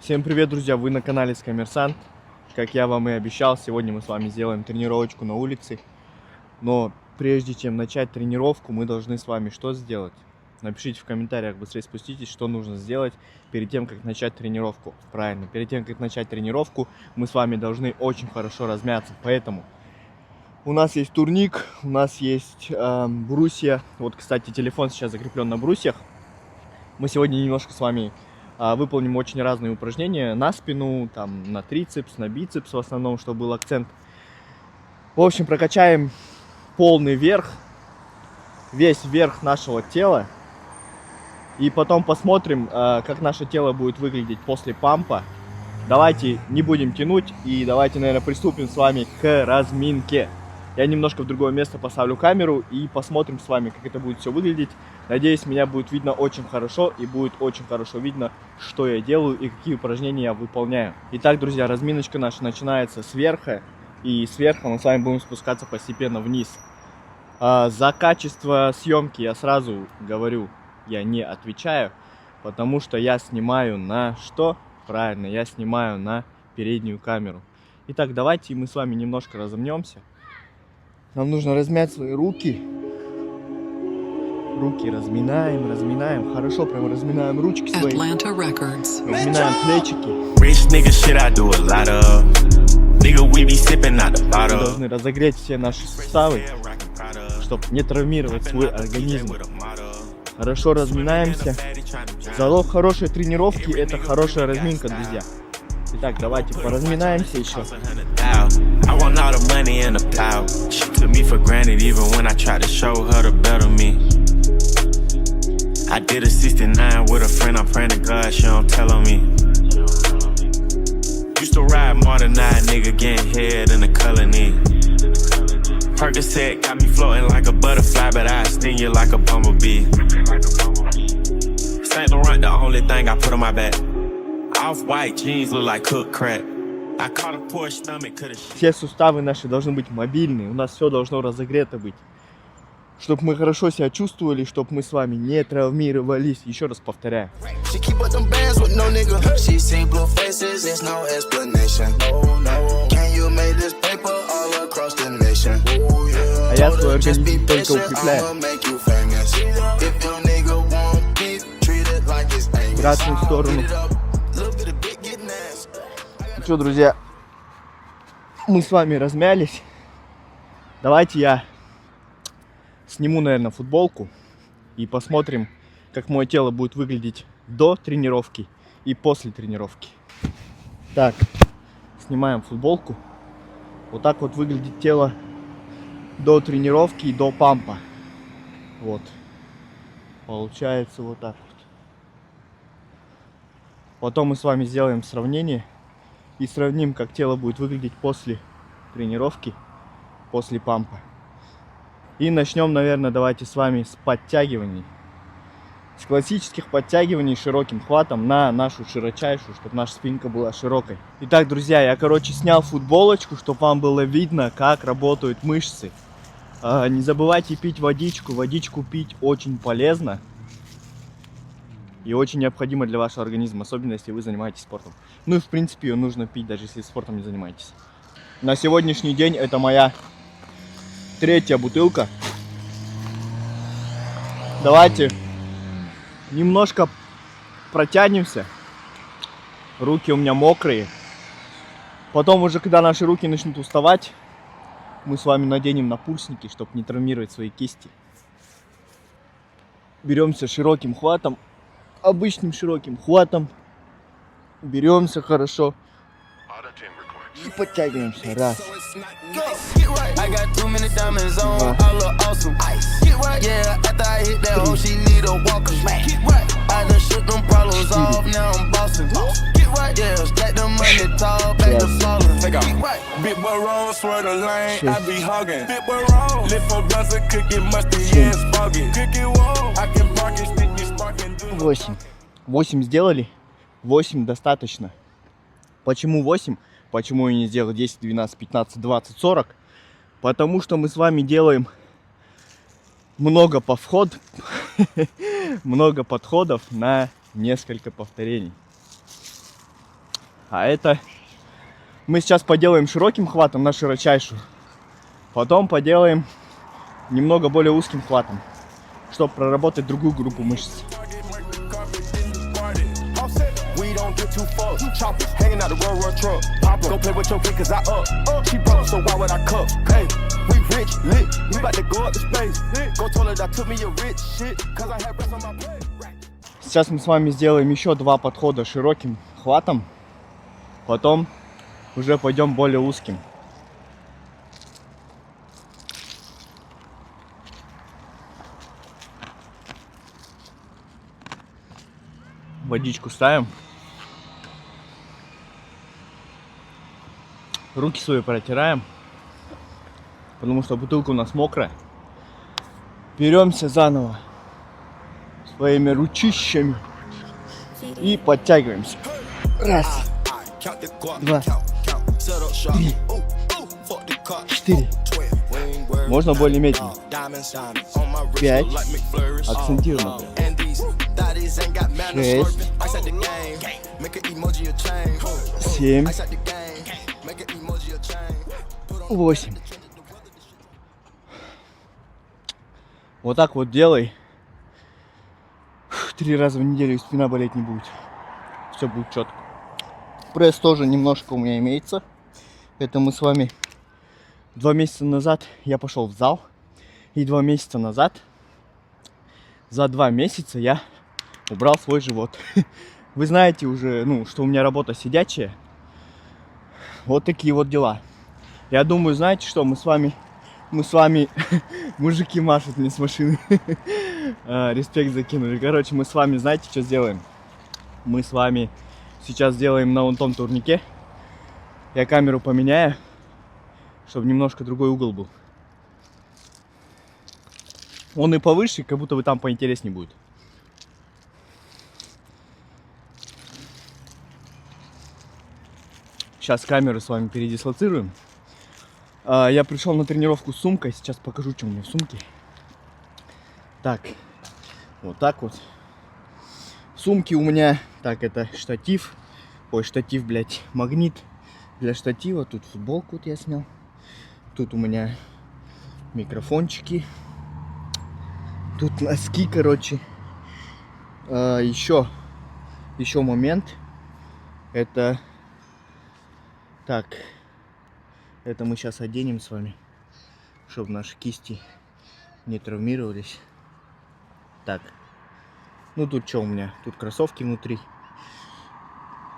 Всем привет, друзья! Вы на канале Скоммерсант. Как я вам и обещал, сегодня мы с вами сделаем тренировочку на улице. Но прежде чем начать тренировку, мы должны с вами что сделать? Напишите в комментариях, быстрее спуститесь, что нужно сделать перед тем, как начать тренировку. Правильно, перед тем, как начать тренировку, мы с вами должны очень хорошо размяться. Поэтому у нас есть турник, у нас есть брусья. Вот, кстати, телефон сейчас закреплен на брусьях. Мы сегодня немножко с вами выполним очень разные упражнения на спину, там, на трицепс, на бицепс в основном, чтобы был акцент. В общем, прокачаем полный верх, весь верх нашего тела. И потом посмотрим, как наше тело будет выглядеть после пампа. Давайте не будем тянуть и давайте, наверное, приступим с вами к разминке. Я немножко в другое место поставлю камеру и посмотрим с вами, как это будет все выглядеть. Надеюсь, меня будет видно очень хорошо и будет очень хорошо видно, что я делаю и какие упражнения я выполняю. Итак, друзья, разминочка наша начинается сверху, и сверху мы с вами будем спускаться постепенно вниз. За качество съемки я сразу говорю, я не отвечаю, потому что я снимаю на что? Правильно, я снимаю на переднюю камеру. Итак, давайте мы с вами немножко разомнемся. Нам нужно размять свои руки. Руки разминаем, разминаем. Хорошо, прям разминаем ручки свои. Разминаем плечики. Мы должны разогреть все наши суставы, чтобы не травмировать свой организм. Хорошо разминаемся. Залог хорошей тренировки – это хорошая разминка, друзья. Итак, давайте поразминаемся еще. I want all the money and the power. She took me for granted even when I tried to show her the better me. I did a 69 with a friend, I'm praying to God she don't tell on me. Used to ride more than that nigga getting head in the colony. Percocet got me floating like a butterfly, but I sting you like a bumblebee. Saint Laurent the only thing I put on my back. Off-white jeans look like cooked crack. Все суставы наши должны быть мобильные, у нас все должно разогрето быть. Чтобы мы хорошо себя чувствовали, чтобы мы с вами не травмировались. Еще раз повторяю. А я свой организм только укрепляю. В обратную сторону. Ну что, друзья, мы с вами размялись. Давайте я сниму, наверное, футболку и посмотрим, как мое тело будет выглядеть до тренировки и после тренировки. Так, снимаем футболку. Вот так вот выглядит тело до тренировки и до пампа. Вот. Получается вот так вот. Потом мы с вами сделаем сравнение. И сравним, как тело будет выглядеть после тренировки, после пампа. И начнем, наверное, давайте с вами с подтягиваний. С классических подтягиваний широким хватом на нашу широчайшую, чтобы наша спинка была широкой. Итак, друзья, я, снял футболочку, чтобы вам было видно, как работают мышцы. Не забывайте пить водичку. Водичку пить очень полезно. И очень необходимо для вашего организма, особенно если вы занимаетесь спортом. Ну и в принципе ее нужно пить, даже если спортом не занимаетесь. На сегодняшний день это моя 3-я бутылка. Давайте немножко протянемся. Руки у меня мокрые. Потом уже, когда наши руки начнут уставать, мы с вами наденем напульсники, чтобы не травмировать свои кисти. Беремся широким хватом. Обычным широким хватом беремся хорошо и подтягиваемся. Раз, Восемь. 8 сделали. 8 достаточно. Почему 8? Почему я не сделал 10, 12, 15, 20, 40? Потому что мы с вами делаем много подходов на несколько повторений. А это мы сейчас поделаем широким хватом на широчайшую. Потом поделаем немного более узким хватом, чтобы проработать другую группу мышц. Сейчас мы с вами сделаем еще 2 подхода широким хватом, потом уже пойдем более узким. Водичку ставим. Руки свои протираем, потому что бутылка у нас мокрая. Беремся заново своими ручищами и подтягиваемся. Раз, 2, 3, 4. Можно более медленно. 5. Акцентированно. 6. 7. 8. Вот так вот делай. 3 раза в неделю, и спина болеть не будет. Все будет четко. Пресс тоже немножко у меня имеется. Это мы с вами 2 месяца назад я пошел в зал. И 2 месяца назад, за 2 месяца я убрал свой живот. Вы знаете уже, что у меня работа сидячая. Вот такие вот дела. Я думаю, знаете что, мы с вами мужики машут мне с машины. Респект закинули. Короче, мы с вами, знаете, что сделаем? Мы с вами сейчас сделаем на вон том турнике. Я камеру поменяю, чтобы немножко другой угол был. Он и повыше, как будто бы там поинтереснее будет. Сейчас камеру с вами передислоцируем. Я пришел на тренировку с сумкой. Сейчас покажу, что у меня в сумке. Так, вот так вот. В сумке у меня, так, это штатив. Ой, штатив, блядь, магнит для штатива. Тут футболку вот я снял. Тут у меня микрофончики. Тут носки, короче. Еще момент. Это... Так, это мы сейчас оденем с вами, чтобы наши кисти не травмировались. Так, тут что у меня? Тут кроссовки внутри.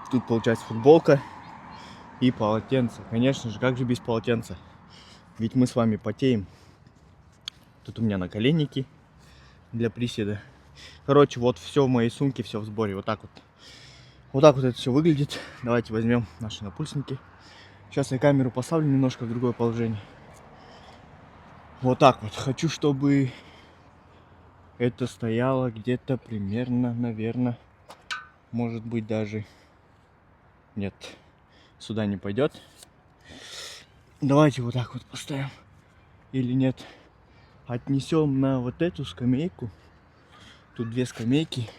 Тут получается футболка и полотенце. Конечно же, как же без полотенца? Ведь мы с вами потеем. Тут у меня наколенники для приседа. Короче, вот все в моей сумке, все в сборе. Вот так вот. Вот так вот это все выглядит. Давайте возьмем наши напульсники. Сейчас я камеру поставлю немножко в другое положение. Вот так вот. Хочу, чтобы это стояло где-то примерно, наверное, может быть даже... Нет, сюда не пойдет. Давайте вот так вот поставим. Или нет. Отнесем на вот эту скамейку. Тут 2 скамейки.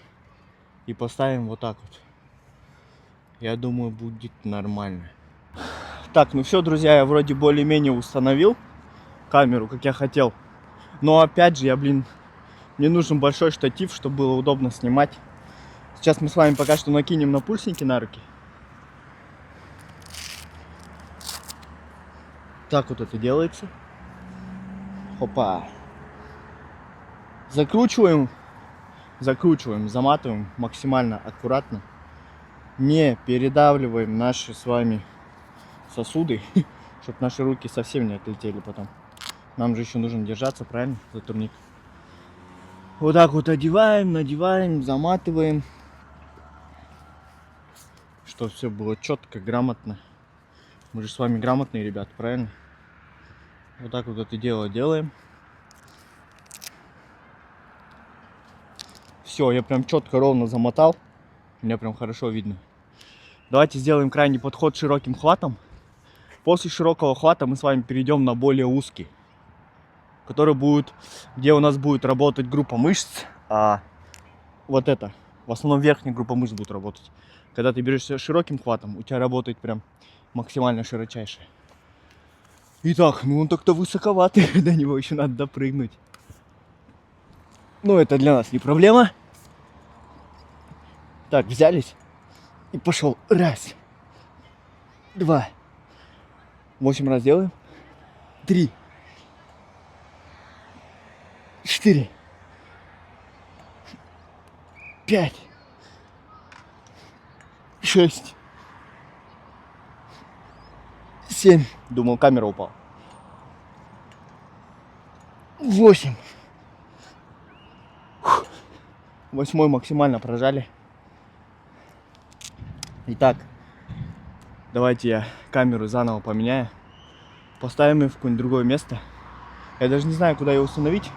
И поставим вот так вот. Я думаю, будет нормально. Так, все, друзья, я вроде более-менее установил камеру, как я хотел. Но опять же, мне нужен большой штатив, чтобы было удобно снимать. Сейчас мы с вами пока что накинем напульсники на руки. Так вот это делается. Хопа. Закручиваем, заматываем максимально аккуратно. Не передавливаем наши с вами сосуды, чтобы наши руки совсем не отлетели потом. Нам же еще нужно держаться, правильно, за турник. Вот так вот одеваем, надеваем, заматываем, чтобы все было четко, грамотно. Мы же с вами грамотные ребята, правильно? Вот так вот это дело делаем. Все, я прям четко, ровно замотал. Меня прям хорошо видно. Давайте сделаем крайний подход широким хватом. После широкого хвата мы с вами перейдем на более узкий, который будет, где у нас будет работать группа мышц, а вот это, в основном верхняя группа мышц будет работать. Когда ты берешься широким хватом, у тебя работает прям максимально широчайший. Итак, ну он так-то высоковатый, до него еще надо допрыгнуть. Но это для нас не проблема. Так, взялись и пошел. Раз, 2, 8 раз делаем. 3, 4, 5, 6, 7. Думал, камера упала. 8. 8 максимально прожали. Итак, давайте я камеру заново поменяю. Поставим ее в какое-нибудь другое место. Я даже не знаю, куда ее установить,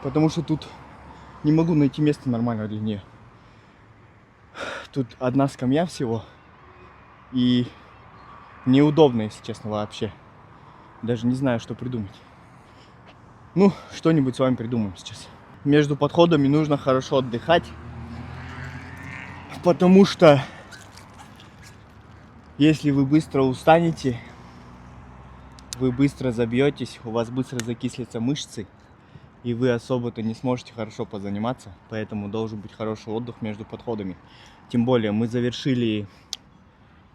потому что тут не могу найти место нормальное для нее. Тут одна скамья всего. И неудобно, если честно, вообще. Даже не знаю, что придумать. Ну, что-нибудь с вами придумаем сейчас. Между подходами нужно хорошо отдыхать. Потому что если вы быстро устанете, вы быстро забьетесь, у вас быстро закислятся мышцы, и вы особо-то не сможете хорошо позаниматься. Поэтому должен быть хороший отдых между подходами. Тем более мы завершили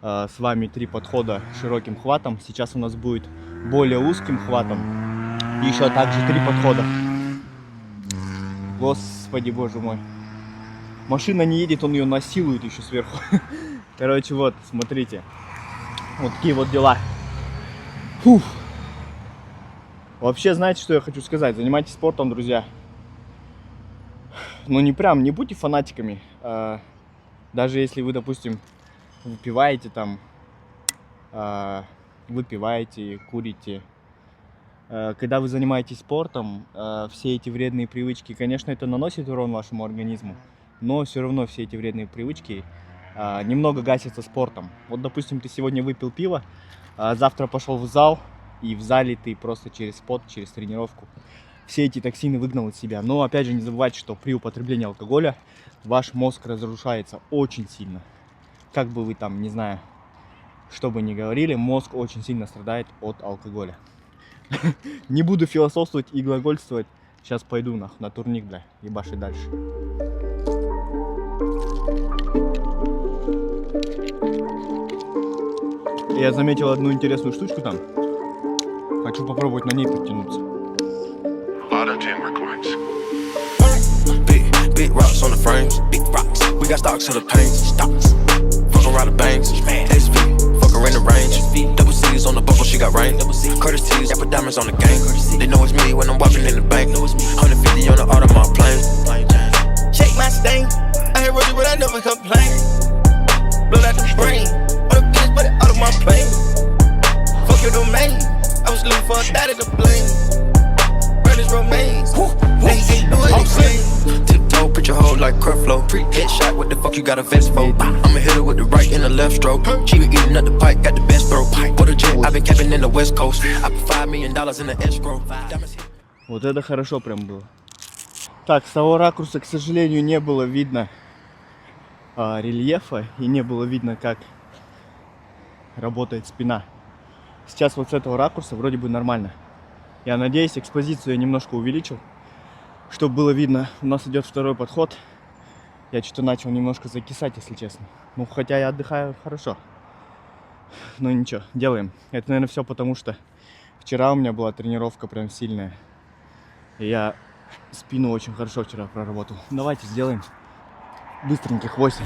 с вами 3 подхода широким хватом. Сейчас у нас будет более узким хватом. И еще также 3 подхода. Господи, боже мой. Машина не едет, он ее насилует еще сверху. Короче, вот, смотрите. Вот такие вот дела. Фух. Вообще, знаете, что я хочу сказать? Занимайтесь спортом, друзья. Ну, не будьте фанатиками. Даже если вы, допустим, выпиваете там, курите. Когда вы занимаетесь спортом, все эти вредные привычки, конечно, это наносит урон вашему организму, но все равно все эти вредные привычки немного гасятся спортом. Вот, допустим, ты сегодня выпил пиво, завтра пошел в зал, и в зале ты просто через пот, через тренировку все эти токсины выгнал из себя. Но опять же не забывайте, что при употреблении алкоголя ваш мозг разрушается очень сильно. Как бы вы там, не знаю, что бы ни говорили, мозг очень сильно страдает от алкоголя. Не буду философствовать и глагольствовать. Сейчас пойду на турник, бля, ебашить дальше. Я заметил одну интересную штучку там. Хочу попробовать на ней подтянуться. Big rocks on the frames, big rocks. We got stocks to the paint, stocks. Fuck around the banks, SV. Fuck her in the range, double C's on the buckle, she got rain. Curtis T's, put diamonds on the gang. They know it's me when I'm walking in the bank. 150 on the Audemars plane. Check my stain. I hear Roger, but I never complain. Blow out the brain. All the bitches, but out of my plane. Fuck your domain. I was looking for a dad at the plane. Brothers remains. They can't do it again. Tiptoe, put your hoe like Creflo. Headshot, what the fuck you got a vest for? I'ma hit her with the right and the left stroke. She been eating up the pipe, got the best bro. For the jet, I've been capping in the West Coast. I put $5 million in the escrow. Вот это хорошо прям было. Так, с того ракурса, к сожалению, не было видно рельефа и не было видно, как работает спина. Сейчас вот с этого ракурса вроде бы нормально. Я надеюсь, экспозицию я немножко увеличил, чтобы было видно. У нас идет второй подход. Я что-то начал немножко закисать, если честно. Ну, хотя я отдыхаю хорошо. Но ничего, делаем. Это, наверное, все потому, что вчера у меня была тренировка прям сильная. И я спину очень хорошо вчера проработал. Давайте сделаем быстреньких 8.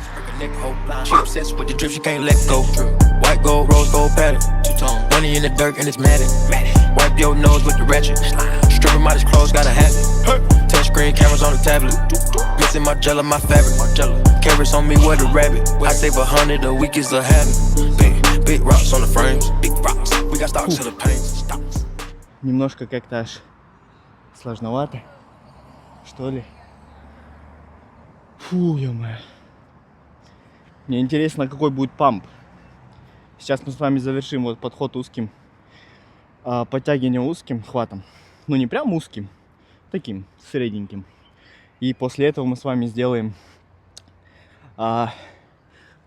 White gold, rose gold pattern. Money in the dirt and it's matted. Wipe your nose with the ratchet. Stripping my clothes, gotta have it. Touch screen cameras on the tablet. Missing my jello, my fabric. Carrots on me, what a rabbit. I save 100 a week is a habit. Big rocks on the frames. Big rocks. We got stocks to the paint. Немножко как-то аж сложновато, что ли. Фу, ё-моё. Мне интересно, какой будет памп. Сейчас мы с вами завершим вот подход узким, подтягивание узким хватом. Ну не прям узким, таким средненьким. И после этого мы с вами сделаем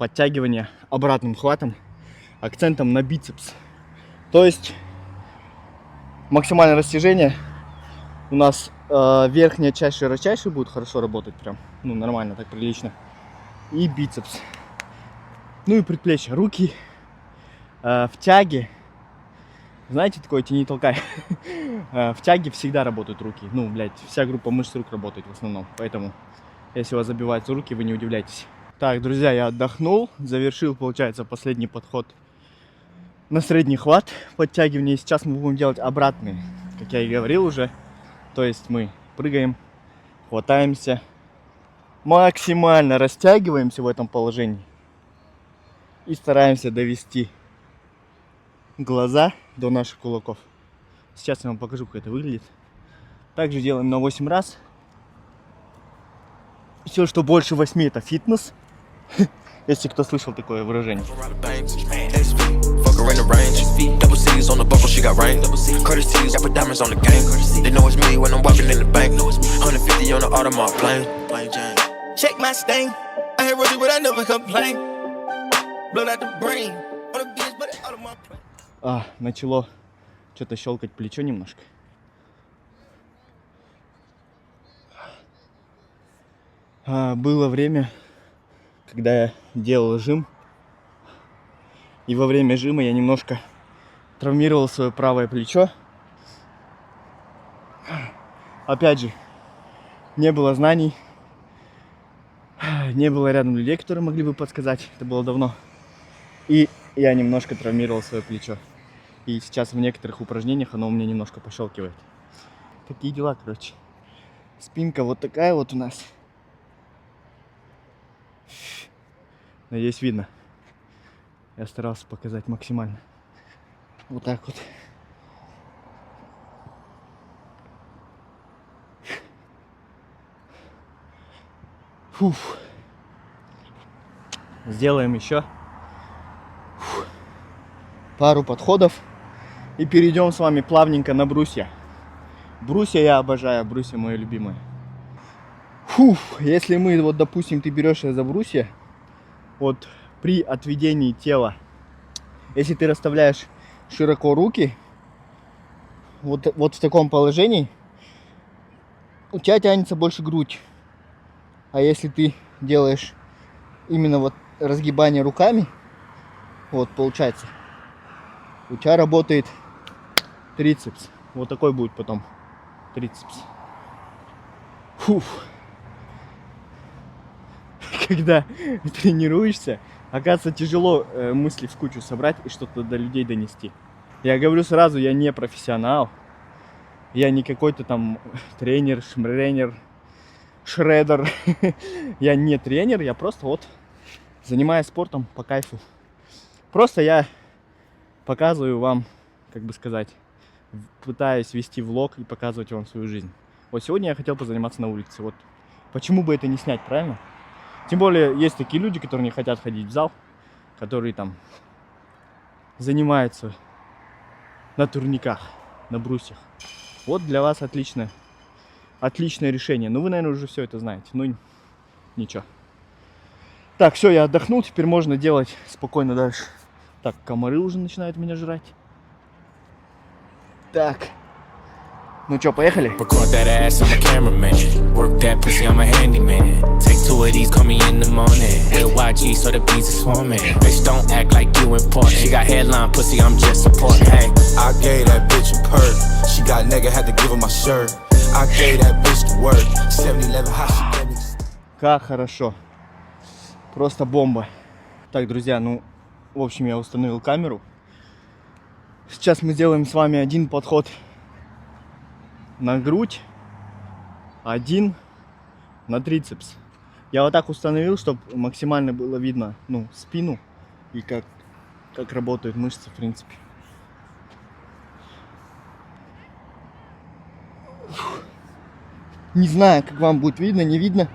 подтягивания обратным хватом, акцентом на бицепс. То есть максимальное растяжение. У нас верхняя часть широчайшей будет хорошо работать, прям, ну, нормально, так прилично. И бицепс. Ну и предплечья. Руки в тяге. Знаете, такое тяни толкай. В тяге всегда работают руки. Ну, блядь, вся группа мышц рук работает в основном. Поэтому, если у вас забиваются руки, вы не удивляйтесь. Так, друзья, я отдохнул. Завершил, получается, последний подход на средний хват подтягивания. Сейчас мы будем делать обратные, как я и говорил уже. То есть мы прыгаем, хватаемся, максимально растягиваемся в этом положении и стараемся довести глаза до наших кулаков. Сейчас я вам покажу, как это выглядит. Также делаем на 8 раз. Все, что больше 8, это фитнес. Если кто слышал такое выражение. Начало что-то щелкать плечо немножко. Было время, когда я делал жим, и во время жима я немножко травмировал свое правое плечо. Опять же, не было знаний, не было рядом людей, которые могли бы подсказать. Это было давно. И я немножко травмировал свое плечо. И сейчас в некоторых упражнениях оно у меня немножко пощелкивает. Такие дела, короче. Спинка вот такая вот у нас. Надеюсь, видно. Я старался показать максимально. Вот так вот. Фуф. Сделаем еще пару подходов. И перейдем с вами плавненько на брусья. Брусья я обожаю, брусья мои любимые. Если мы, вот допустим, ты берешься за брусья, вот при отведении тела, если ты расставляешь широко руки, вот в таком положении, у тебя тянется больше грудь. А если ты делаешь именно вот разгибание руками, вот получается, у тебя работает трицепс. Вот такой будет потом трицепс. Когда тренируешься, оказывается, тяжело мысли в кучу собрать и что-то до людей донести. Я говорю сразу, я не профессионал. Я не какой-то там тренер, шредер. Я не тренер, я просто вот занимаюсь спортом по кайфу. Просто я показываю вам, как бы сказать, пытаюсь вести влог и показывать вам свою жизнь. Вот сегодня я хотел позаниматься на улице. Вот почему бы это не снять, правильно? Тем более есть такие люди, которые не хотят ходить в зал, которые там занимаются на турниках, на брусьях. Вот для вас отличное решение. Ну, вы, наверное, уже все это знаете. Ну, ничего. Так, все, я отдохнул. Теперь можно делать спокойно дальше. Так, комары уже начинают меня жрать. Так. Ну что, поехали? Как хорошо. Просто бомба. Так, друзья, ну, в общем, я установил камеру. Сейчас мы сделаем с вами один подход на грудь, один на трицепс. Я вот так установил, чтобы максимально было видно, ну, спину и как работают мышцы, в принципе. Не знаю, как вам будет видно, не видно.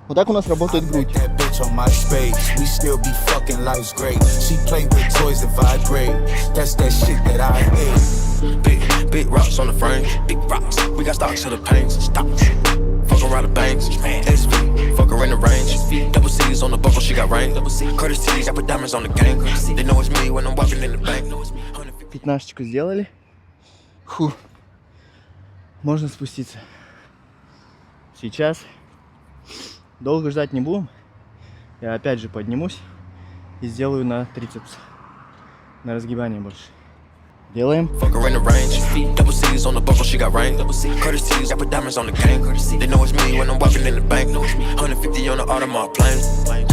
Вот так у нас работает грудь. her in the range. Double C's on the buckle, she got rain. Curtis T's, I put diamonds on the gang. They know it's me when I'm walking in the bank. 15-ку сделали. Фу. Можно спуститься. Сейчас. Долго ждать не будем. Я опять же поднимусь и сделаю на трицепс. На разгибание больше. Делаем. Fuck her in the range. Double C's on the buckle, she got rain. Curtis T's, I put diamonds on the gang. They know it's me when I'm walking in the bank. 150 on the Audemars plane.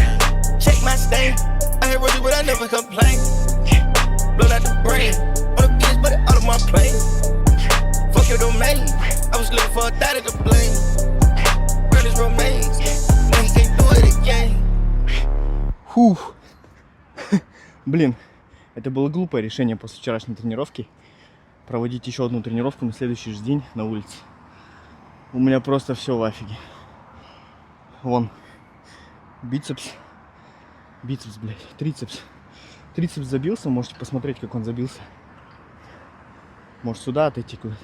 Check my stain. I ain't really, but I never complain. Blow out the brain. On the bitch, but it out of my plane. Fuck your domain. I was looking for a daddy to blame. Girl is remains. Now he can't do it again. Фух. Блин. Это было глупое решение после вчерашней тренировки проводить еще одну тренировку на следующий же день на улице. У меня просто все в афиге. Вон. Бицепс. Бицепс, блядь. Трицепс. Трицепс забился. Можете посмотреть, как он забился. Может сюда отойти куда-то.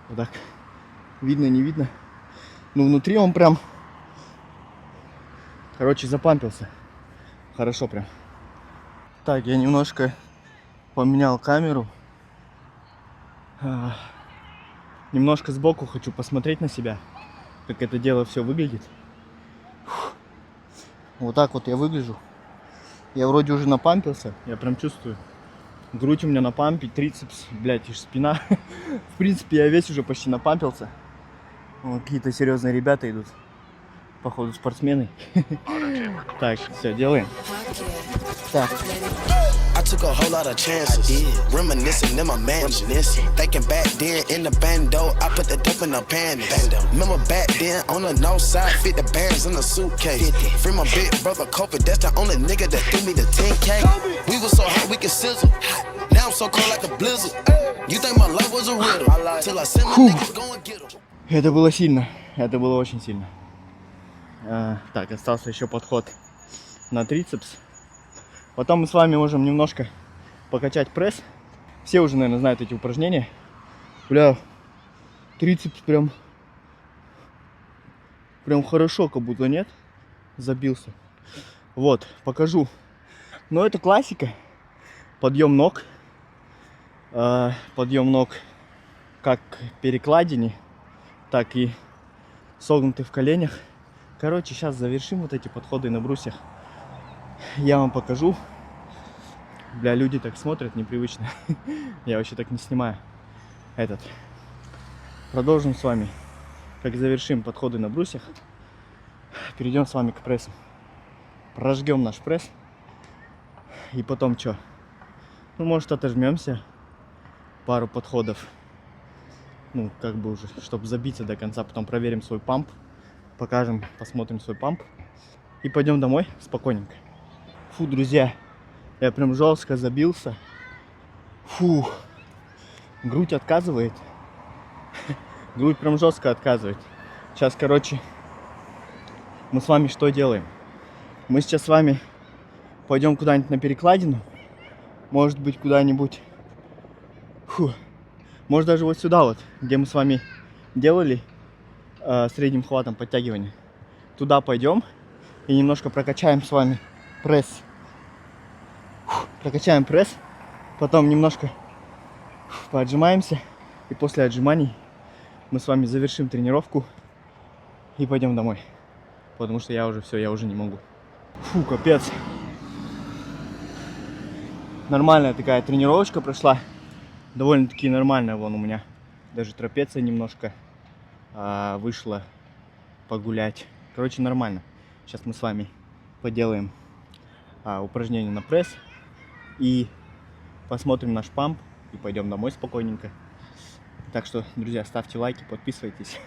Вот так. Видно, не видно. Но внутри он прям... Короче, запампился. Хорошо прям. Так, я немножко поменял камеру. Немножко сбоку хочу посмотреть на себя, как это дело все выглядит. Вот так вот я выгляжу. Я вроде уже напампился, я прям чувствую. Грудь у меня на пампе, трицепс, блядь, и спина. В принципе, я весь уже почти напампился. Вот какие-то серьезные ребята идут. Походу спортсмены. Так, все, делаем. Так. I took a whole lot of chances, reminiscing in my mansions. Thinking back then in the bando, I put the dope in the panties. Remember back then on the north side, fit the bands in the suitcase. Free my big brother Kobe, that's the only nigga that threw me the 10K. We was so hot we could sizzle. Now I'm so cold like a blizzard. You think my love was a riddle? Till I send my niggas go and get 'em. Это было сильно, это было очень сильно. Так, остался еще подход на трицепс. Потом мы с вами можем немножко покачать пресс. Все уже, наверное, знают эти упражнения. Бля, трицепс прям хорошо, как будто нет. Забился. Вот, покажу. Но это классика. Подъем ног. Подъем ног как перекладине, так и согнуты в коленях. Короче, сейчас завершим вот эти подходы на брусьях. Я вам покажу. Бля, люди так смотрят непривычно. Я вообще так не снимаю. Продолжим с вами. Как завершим подходы на брусьях, перейдем с вами к прессу. Прожгем наш пресс. И потом что? Ну, может, отожмемся. Пару подходов. Ну, как бы уже, чтобы забиться до конца. Потом проверим свой памп. Покажем, посмотрим свой памп. И пойдем домой спокойненько. Фу, друзья, я прям жестко забился. Фу, грудь отказывает. Грудь прям жестко отказывает. Сейчас, короче, мы с вами что делаем? Мы сейчас с вами пойдем куда-нибудь на перекладину. Может быть, куда-нибудь. Фу. Может, даже вот сюда вот, где мы с вами делали средним хватом подтягивания. Туда пойдем и немножко прокачаем с вами пресс. Прокачаем пресс. Потом немножко поотжимаемся. И после отжиманий мы с вами завершим тренировку и пойдем домой. Потому что я уже все, я уже не могу. Фу, капец. Нормальная такая тренировочка прошла. Довольно-таки нормальная. Вон у меня даже трапеция немножко вышла погулять. Короче, нормально. Сейчас мы с вами поделаем упражнение на пресс. И посмотрим наш памп. И пойдем домой спокойненько. Так что, друзья, ставьте лайки, подписывайтесь.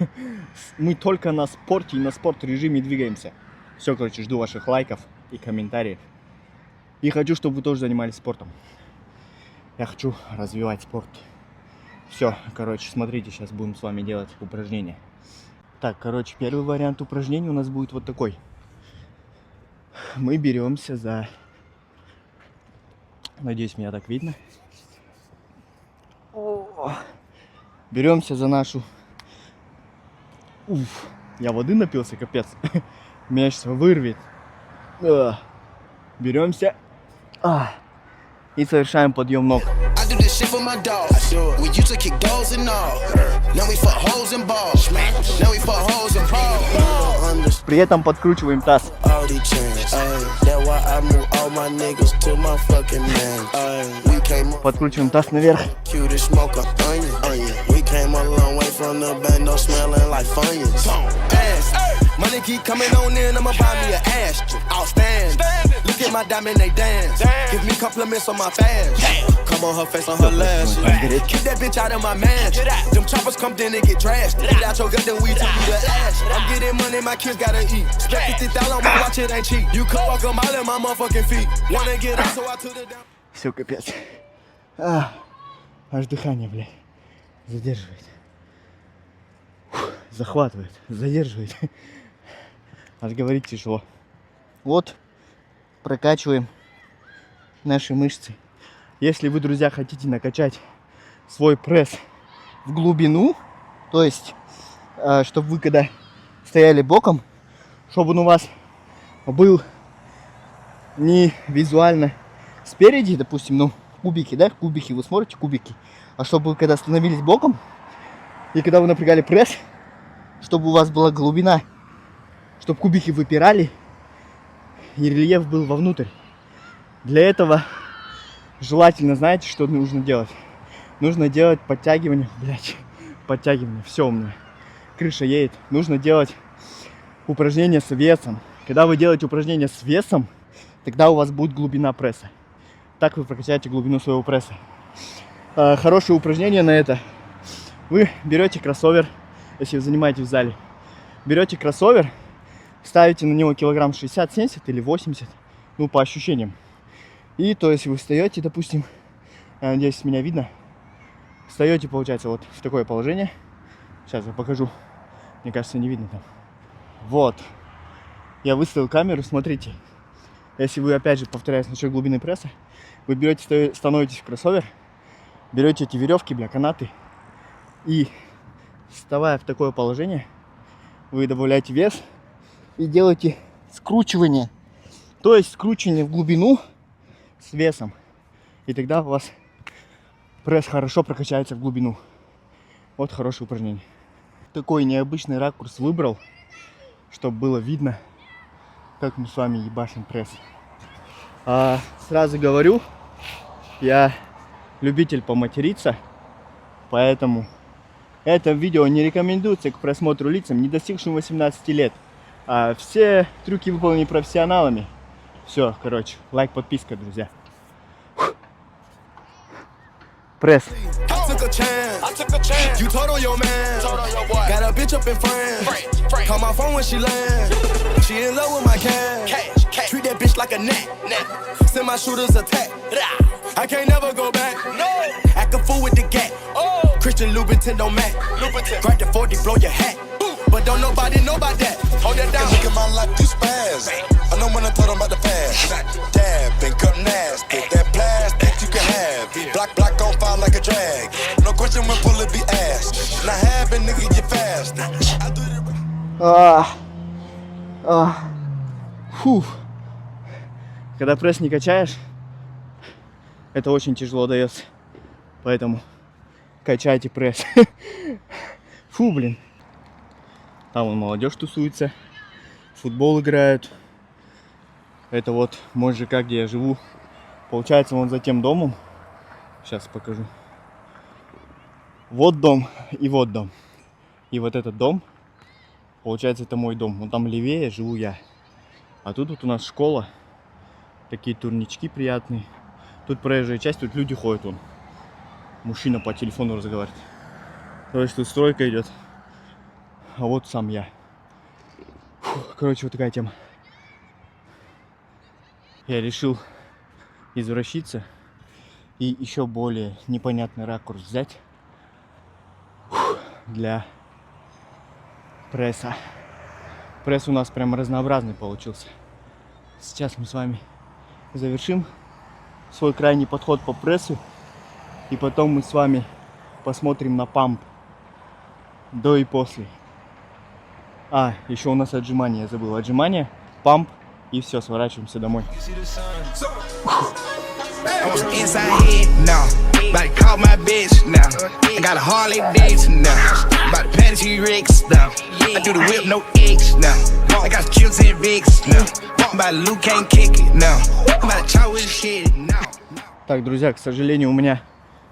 Мы только на спорте и на спорт-режиме двигаемся. Все, короче, жду ваших лайков и комментариев. И хочу, чтобы вы тоже занимались спортом. Я хочу развивать спорт. Все, короче, смотрите, сейчас будем с вами делать упражнения. Так, короче, первый вариант упражнений у нас будет вот такой. Мы беремся за... Надеюсь, меня так видно. Беремся за нашу... Уф, я воды напился, капец. мышца вырвет. Беремся. И совершаем подъем ног. I do this shit for my dogs. We used to kick doors and all. Now we fuck hoes and balls. Now we fuck hoes and balls. При этом подкручиваем таз. All these chains. That's why I move all my niggas to my fucking man. We came up Подкручиваем таз наверх. cute as smoke a onion. We came a long way from the bando smelling like funyuns. Ass. Money keep coming on in, I'ma buy me an Aston. Outstanding. Look at my diamond, they dance. Give me compliments on my fast. Come on her face, on her lashes. Keep that bitch out of my mansion. Them choppers come in and get trashed. Get out your gut, then we took you to ash. I'm getting money, my kids gotta eat. Spend 50,000 on my watch, it ain't cheap. You could walk a mile in my motherfucking feet. Wanna get up, so I took it down. Все, капец. Аж дыхание, блядь, задерживает. Захватывает, задерживает. Аж говорить тяжело. Вот, прокачиваем наши мышцы. Если вы, друзья, хотите накачать свой пресс в глубину, то есть, чтобы вы когда стояли боком, чтобы он у вас был не визуально спереди, допустим, ну, кубики, да, кубики, вы смотрите кубики, а чтобы вы когда становились боком, и когда вы напрягали пресс, чтобы у вас была глубина, чтобы кубики выпирали, и рельеф был вовнутрь. Для этого желательно, знаете, что нужно делать? Нужно делать подтягивание, блядь, подтягивание, все у меня, крыша едет. Нужно делать упражнения с весом. Когда вы делаете упражнения с весом, тогда у вас будет глубина пресса. Так вы прокачаете глубину своего пресса. Хорошее упражнение на это. Вы берете кроссовер, если вы занимаетесь в зале. Берете кроссовер, ставите на него килограмм 60-70 или 80, ну по ощущениям. И то есть вы встаете, допустим, я надеюсь, меня видно. Встаете, получается, вот в такое положение. Сейчас я покажу. Мне кажется, не видно там. Вот. Я выставил камеру, смотрите. Если вы, опять же, повторяюсь, насчет глубины пресса, вы берете, становитесь в кроссовер, берете эти веревки, бля, канаты, и, вставая в такое положение, вы добавляете вес и делаете скручивание. То есть скручивание в глубину с весом. И тогда у вас пресс хорошо прокачается в глубину. Вот хорошее упражнение. Такой необычный ракурс выбрал, чтобы было видно, как мы с вами ебашим пресс. Сразу говорю, я любитель поматериться, поэтому это видео не рекомендуется к просмотру лицам, не достигшим 18 лет. Все трюки выполнены профессионалами. Все, короче, лайк, подписка, друзья. Пресс. I took a chance. You told on your man. Got a bitch up in France. Call my phone when she land. She in love with my cash. Treat that bitch like a net. Send my shooters attack. I can't never go back. Act a fool with the gap. Christian Louboutin don't match. Grab the 40, blow your hat. But don't nobody know about that. Hold that down. Look at my life, you spaz. I know when I told them about the past. Dab and cut nasty. That plastic you can have. Block on fire like a drag. No question when pull it be ass. Not having nigga, you fast. Фу. Когда пресс не качаешь, это очень тяжело дается. Поэтому качайте пресс. Фу, блин. Там вон молодежь тусуется, футбол играют. Это вот мой ЖК, где я живу. Получается, вон за тем домом. Сейчас покажу. Вот дом и вот дом. И вот этот дом, получается, это мой дом. Вон там левее живу я. А тут вот у нас школа. Такие турнички приятные. Тут проезжая часть, тут люди ходят. Вон. Мужчина по телефону разговаривает. То есть тут стройка идет. А вот сам я. Короче, вот такая тема. Я решил извращиться и еще более непонятный ракурс взять для пресса. Пресс у нас прям разнообразный получился. Сейчас мы с вами завершим свой крайний подход по прессу. И потом мы с вами посмотрим на памп до и после. А, еще у нас отжимания, я забыл. Отжимания, памп и все, сворачиваемся домой. I was inside head now. About to call my bitch now. I got a Harley Davidson now. About to pat T-Rex now. I do the whip, no X now. I got chills and Vicks now. About to Luke can't kick it now. I'm about to chow with shit now. Так, друзья, к сожалению, у меня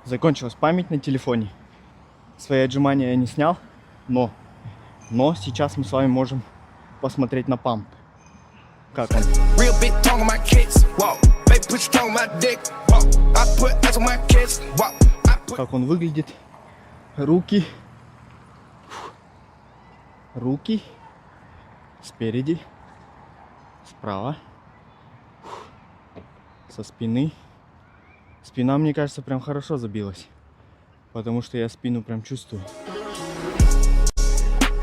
закончилась память на телефоне. Свои отжимания я не снял, но сейчас мы с вами можем посмотреть на памп. Как он? Real big tongue on my kids. Whoa. Baby put your tongue on my dick. Whoa. I put ass on my kids. Whoa. Как он выглядит? Руки. Руки. Спереди. Справа. Со спины. Спина, мне кажется, прям хорошо забилась. Потому что я спину прям чувствую.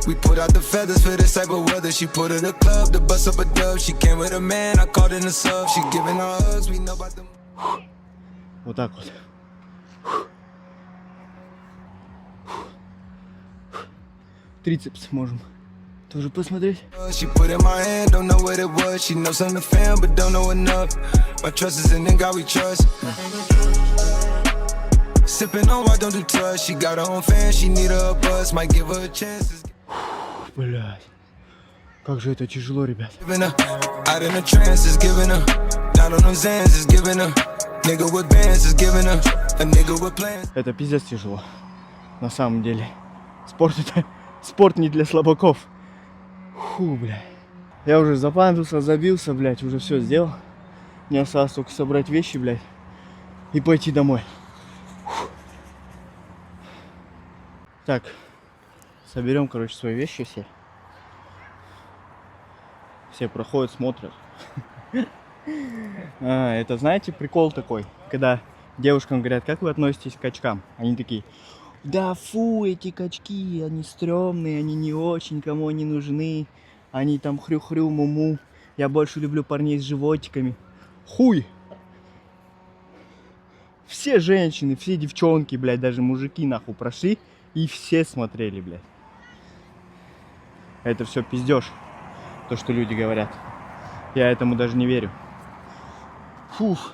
We put out the feathers for this type of weather. She put in the club to bust up a dub. She came with a man, I called in the sub. She giving her hugs, we know about them. Вот так вот. Трицепс можем тоже посмотреть. She put in my hand, don't know what it was. She knows I'm the fan, but don't know enough. My trust is in the God we trust. Sipping on why don't do trust. She got her own fan, she need her a buzz. Might give her a chance. Блядь, как же это тяжело, ребят. Out in the trance is giving her. Down on them Zans is giving her. Nigga with bands is giving her. A nigga with plans. Это пиздец тяжело. На самом деле. Спорт не для слабаков. Фу, блядь. Я уже запампился, забился, блядь, уже все сделал. Мне осталось только собрать вещи, блядь, и пойти домой. Фу. Так, соберем, короче, свои вещи все. Все проходят, смотрят. Это, знаете, прикол такой, когда девушкам говорят, как вы относитесь к качкам? Они такие: да фу, эти качки, они стрёмные, они не очень, кому они нужны. Они там хрю-хрю, муму. Я больше люблю парней с животиками. Хуй! Все женщины, все девчонки, блядь, даже мужики нахуй прошли, и все смотрели, блядь. Это все пиздеж, то, что люди говорят. Я этому даже не верю. Фух.